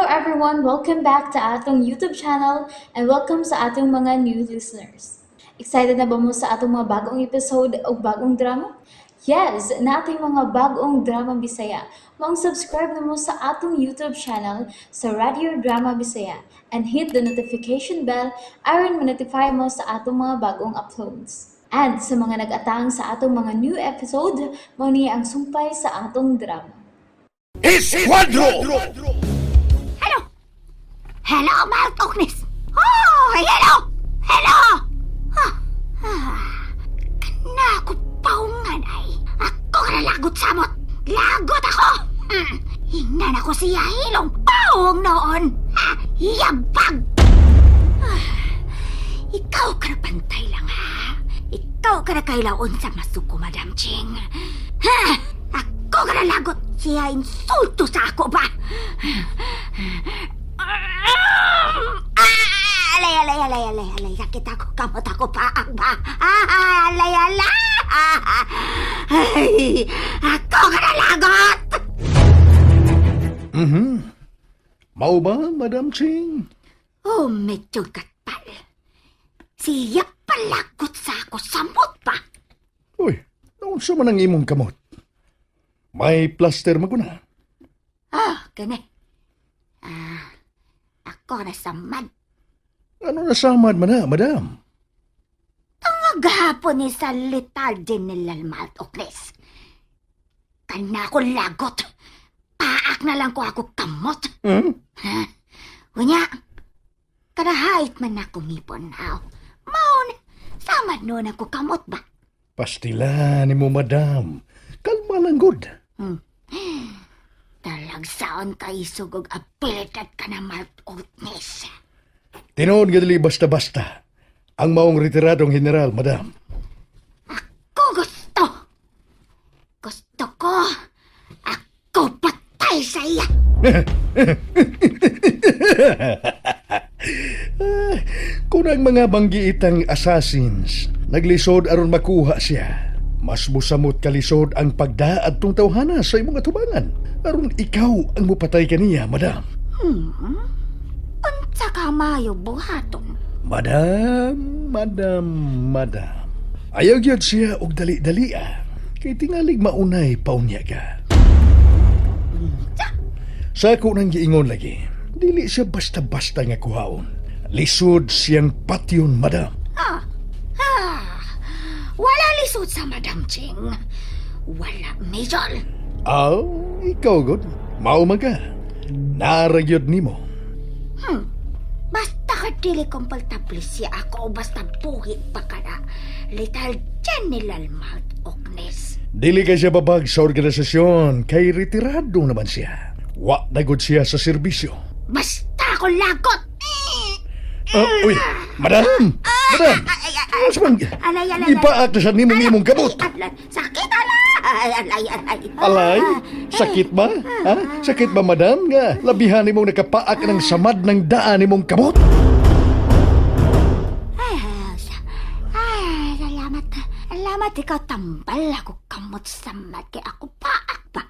everyone! Welcome back to atong YouTube channel and welcome sa atong mga new listeners. Excited na ba mo sa atong mga bagong episode o bagong drama? Yes, na ating mga bagong drama Bisaya. Subscribe na mo sa atong YouTube channel sa Radio Drama Bisaya and hit the notification bell aron ma-notify mo sa atong mga bagong uploads. And sa mga nag-atang sa atong mga new episode, mo niya ang sumpay sa atong drama. Esquadro! Hello! Hello, Mark Oknis! Oh, hello! Hello! Kana ako paungan ay. Ako ka lagot samot. Lagot ako! Hingnan ako siya hilong paung noon. Yabag! Ikaw ka na pantay lang, ha? Ikaw ka na kailaon sa masuko, Madam Ching. Ako ka na lagot. Siya insulto sa ako ba? Alay. Sakit ako, kamot ako paang ba? Alay. Ay, ako ka na lagot! Mau ba, Madam Ching? Oh, medyo katpal. Siya palagot sa ako, samot pa. Uy, naon sa man ang imong kamot? May plaster maguna. Gani. Ako na samad. Ano nasamad man na, Madam? Maghapon ni sa lital din nilal Malt Oknes. Kana ko lagot. Paak na lang ko ako kamot. Unya, kadahait man ako ngipon haw. Maon, samad noon ako kamot ba? Pastila ni mo, Madam. Kalma lang, good. Talagsaon kay sugog abilidad ka na Malt Oknes. Tinoon gadali basta-basta. Ang maong retiradong general, Madam. Ako gusto. Gusto ko. Ako patay sa iya. Kung ang mga banggiitang assassins naglisod aron makuha siya, mas musamot kalisod ang pagdaad tong tawhana sa imong atubangan. Aron ikaw ang mupatay kaniya, Madam. Unsa ka mayo buhaton? Madam. Ayaw gyud siya og dali-dalia. Kay tingalig maunay paunya ka. Sa ako nang giingon lagi, dili siya basta-basta nga kuhaon. Lisod siyang patyon, Madam. Wala lisod sa Madam Ching. Wala, Major. Ikaw god. Mao man ka. Naragyod nimo. Basta ka dili komportable siya ako o basta buhi pa ka na. Little General Malt Oknes. Dili ka siya babag sa organisasyon kay retirado naman siya. Wa na gud siya sa serbisyo. Basta ako lagot. Uy, Madam! Alay. Ipaak na sa nimong kabot. Sakit, alay. Alay? Sakit ba? Ha? Sakit ba, Madam? Nga, labihan ni mong nakapaak ng samad ng daan ni mong kabot? Salamat. Salamat ikaw tambal ako kamot samad kay ako paak ba?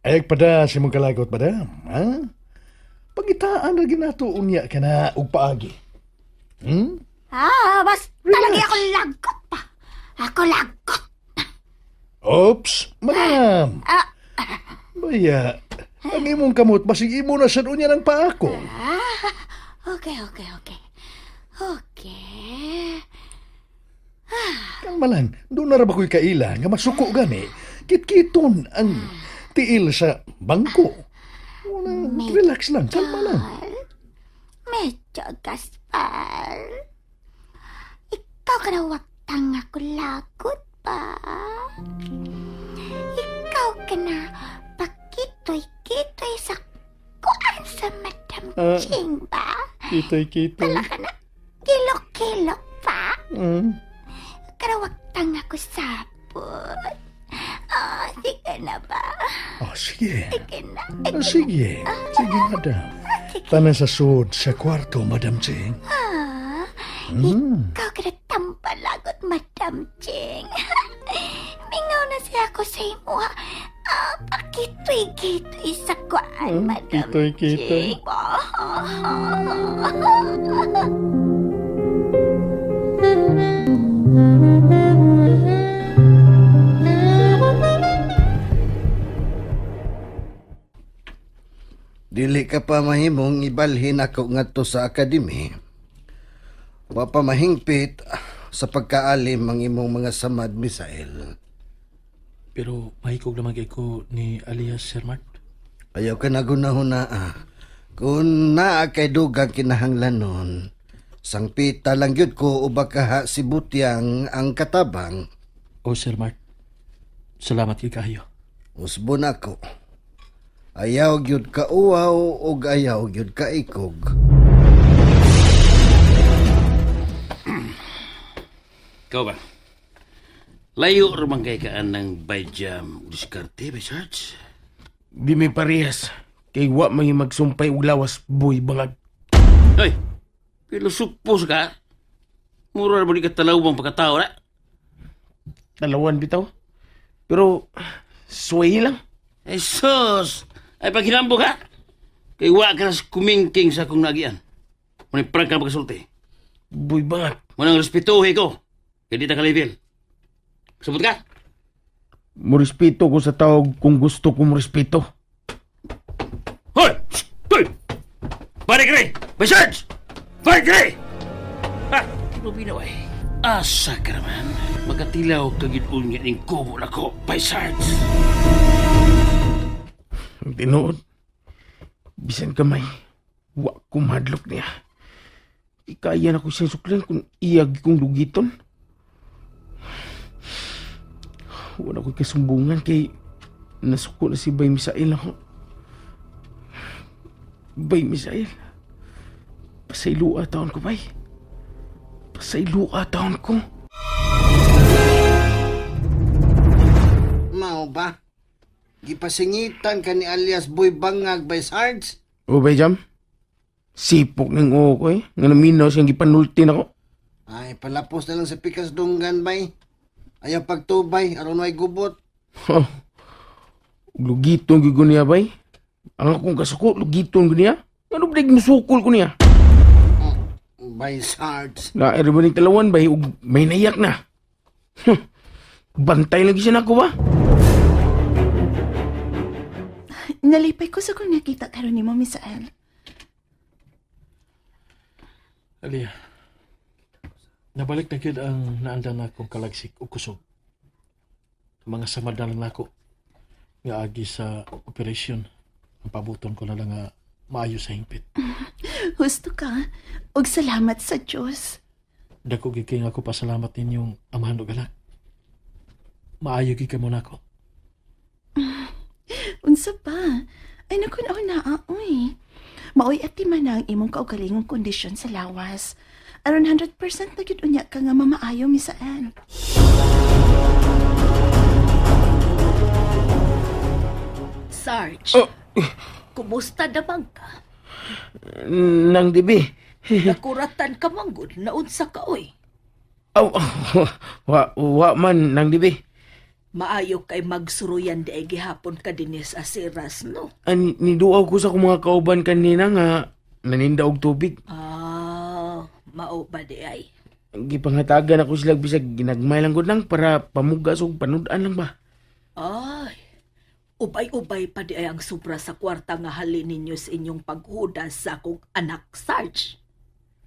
Ayag pada si mong kalagot, Madam. Ha? Pagitaan na ginatuon niya ka na og paagi. Basta lagi ako lagot pa. Ako lagot. Oops, Madam. Baya, ang imong kamot, basig imo na sa niya ng paako. Okay. Kalma lang, doon na ba ko'y kaila nga masuko gani. Kitkiton ang tiil sa bangko. Relax lang, kalma lang. Medyo gaspal. Ikaw ka na waktang ako lagot pa. Ikaw ka na pakitoy-kitoy sa kuan sa Madam Ching ba? Kitoy. Tala ka na kilok-kilok pa. Karawaktang ako sabot. Sige na ba? Sige. Sige na. Sige, Madam. Tanan sa sud sa kwarto, Madam Ching. Ikaw ka na tampalagot, Madam Ching. Mingaw na siya ako sa imo, ha? Pakitoy-kitoy sa kuan, Madam kitoy-kitoy. Ching. Dili ka pa mahimong ibalhin ako ngadto sa akademi. Wa pa mahingpit sa pagkaalim ang imong mga samad, Misael. Pero mahikog naman kay ko ni alias Sir Mart. Ayaw ka na gunahon na Kung naa kay dugang kinahanglanon, sangpita lang yun ko o baka si Butyang ang katabang. O Sir Mart, salamat kay kayo. Usbon ako. Ayaw gyud ka uwaw o ayaw gyud ka ikog. Ikaw ba? Layo ramang kay kaan ng bayjam diskarte, by Sarge. Di may parehas. Kay wa may magsumpay og lawas, boy bangag. Ay, pilosupos ka. Mura mo di ka talawang pagkatao na. Dalawan bitaw. Pero, sway lang. Ay sus! Ay pag hinambo ka, kay wa ka na kumingking sa akong nagian. Munay prank ka pagkasulti. Boy bangag. Munang respetuhi ko. Kaya di ta ka-level. Sabot ka? Morespeto ko sa tawag kung gusto kong respeto. Hoy! Shh! Hoy! Balik rin! By Sarge! Balik rin! Ha! Lubinaw ay. Asa ka naman. Magkatilaw kagid-un nga ning kubo na ko, by Sarge. Ang tinuod. Bisan kamay. Wa ko madlok niya. Ikaya na ko siyang suklan kung iyag kong dugiton. Wala ko'y kasumbungan kay nasuko na si Bay Misael ako. Bay Misael. Pasaylua taon ko, Bay. Pasaylua taon ko. Mao ba? Gipasingitan ka ni alias Boy Bangag by Sarge? O, Bay Jam? Sipok ng oo ko eh. Nga naminaw siyang gipanultin ako. Ay, palapos na lang sa pikas dunggan, bay. Ayaw pagtubay, aron may gubot. Oh, lugiton ko niya, Bay. Ang akong kasuko, lugiton ko niya. Ano ba nagmusukol ko niya? By Sarge. Naari ba ng talawan, Bay? Ug may nayak na. Bantay lagi siya na ako ba? Nalipay ko sa kung nakita karon ni mo, Misael. Alia, nabalik na gyud ang naandan na akong kalagsik o kusog. Mga samad na lang nako nga agi sa operasyon. Ang pabuton ko na lang nga maayo sa hingpit. Husto ka. Og salamat sa Diyos. Dako giking ako pasalamat ninyong amahan ug anak. Maayo gid kamo nako. Unsa pa? Ay naku na aoy. Maoy at di man na ang imong kaugalingong kondisyon sa lawas. Aron 100% na gyud unya ka nga mamaayo, Misael. Sarge, Oh, kumusta naman ka? nang dibi. Nakuratan ka manggod na unsa ka oy. Aw, wa man, nang dibi. Maayo kay magsuruyan di ay gihapon ka dinis asiras, no? Niduaw ko sa akong mga kauban kanina nga naninda og tubig. Ah, mao ba di ay? Gipangatagan ako sila bisag ginagmay lang gud lang para pamugas og panudan lang ba. Ay, ubay-ubay pa di ay ang sobra sa kwarta nga halin ninyo sa inyong paghudas sa akong anak, Sarge.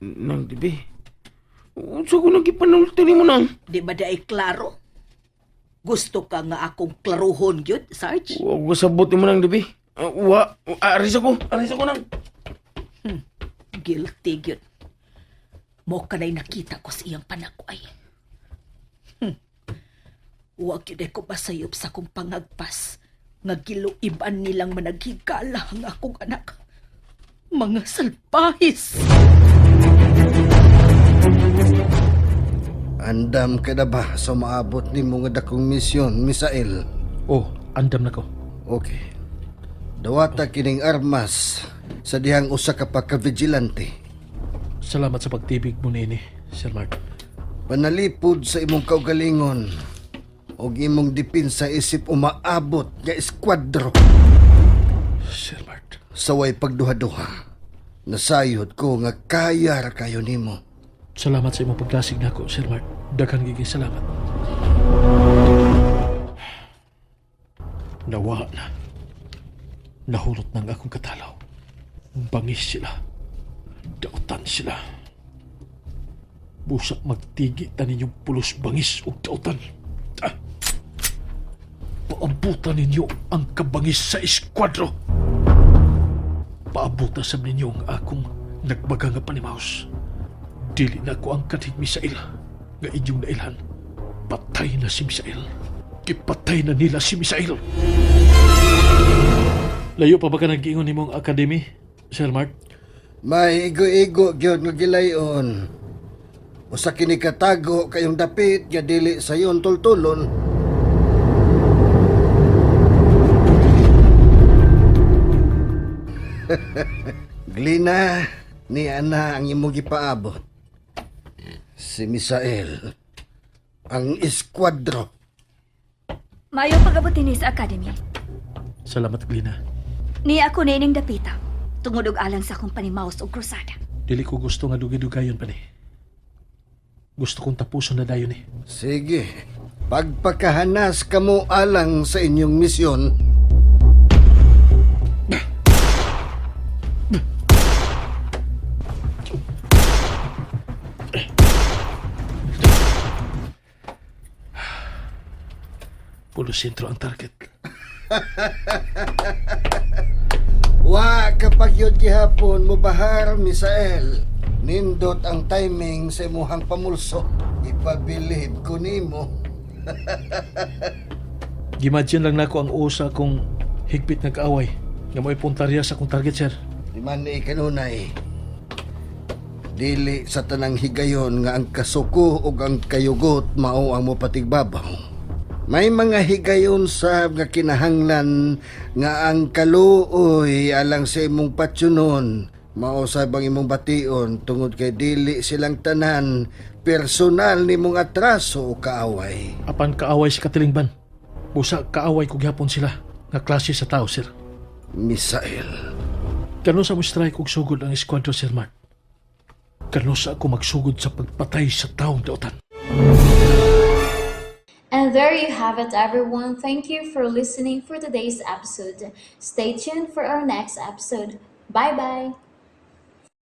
Nang dibi. Unsa ko nagipanulti nimo nang? Di ba di ay klaro? Gusto ka nga akong klaruhon yun, Sarge? Wa ko sabot mo nang dibi. Aris ako nang. Guilty yun. Mo ka na'y nakita ko sa iyang panakway. Huwag yun ay ko masayop sa akong pangagpas. Nga giluiban nilang managhigala ang akong anak. Mga salpahis! Andam ka na ba sa maabot ni mga dakong misyon, Misael? Oh, andam na ko. Okay. Dawata kining armas sa dihang usa ka pa ka-vigilante. Salamat sa pagtibig mo nini, Sir Mart. Panalipod sa imong kaugalingon. o imong dipinsa isip umaabot nga eskwadro. Sir Mart. Saway pagduha-duha. Nasayod ko nga kaya ra kayo nimo. Salamat sa imong paglasig nako, Sir Mart. Daghang giging salamat. Nawa na. Nahulot ng akong katalaw. Bangis sila. Dautan sila. Busak magtigi ta ninyong pulos bangis o dautan. Ah! Paabutan ninyo ang kabangis sa eskwadro. Paabutan sa ninyo ang akong nagbaga nga panimaos. Dili na ko ang kanhig Misael nga inyong nailhan. Patay na si Misael. Kipatay na nila si Misael. Layo pa ba ka nag-iingon nimong akademi, Sir Mart? May igo-igo gyud nga gilayon. Usa kini katago kayong dapit nga dili sayon tultulon. Glina, ni ana ang imong gipaabot. Si Misael, ang eskwadro. Mayo pag-abot ni sa academy. Salamat, Glina. Ni ako na ining dapita. Tungod og alang sa akong panimaos og krusada. Dili ko gusto nga dugi-dugayon pa ni. Gusto kong tapuson na dayon ni. Sige, pagpakahanas kamo alang sa inyong misyon. Pulo sentro ang target. Wa kapag yun gihapon mo bahar, Misael. Nindot ang timing sa imuhang pamulso. Ipabilib ko nimo. Gimagine lang nako ang usa kong higpit nga kaaway nga mo'y puntarya sa akong target, sir. Di man ni kanunay. Dili sa tanang higayon nga ang kasuko ug ang kayugot mao ang mopatigbabaw. May mga higayon sa nga kinahanglan nga ang kaluoy alang sa imong patsunon. Mausab ang imong bation tungod kay dili silang tanan personal nimong atraso o kaaway. Apan kaaway si Katilingban. Busa kaaway ko gyapon sila nga klase sa tao, sir. Misael. Kano sa mo strike og sugod ang eskwadro, Sir Mark? Kano sa ako magsugod sa pagpatay sa taong dautan? And there you have it, everyone. Thank you for listening for today's episode. Stay tuned for our next episode. Bye-bye.